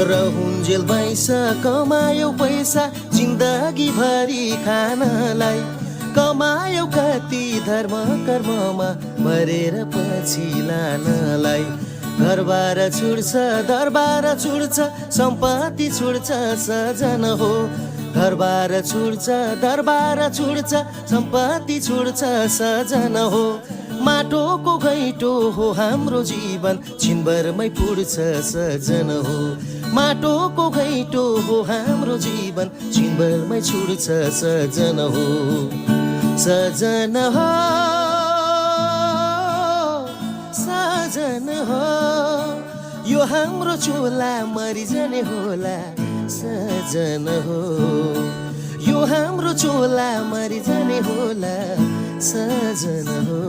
रहुन्जेल पैसा कमायो पैसा जिन्दगी भरि खानलाई कमायो कति धर्म कर्ममा मरेर पछि लानलाई घरबार छुड्छ दरबार छुड्छ सम्पत्ति छुड्छ सजन हो घरबार छुड्छ दरबार छुड्छ सम्पत्ति छुड्छ सजन हो माटोको घैँटो हो हाम्रो जीवन छिनभरमै पुड्छ सजन हो माटोको घैँटो हो हाम्रो जीवन छिनभरमै छुड्छ सजन हो सजन हो सजन हो यो हाम्रो चोला मरिजाने होला सजन हो यो हाम्रो चोला मरिजाने होला सजन हो।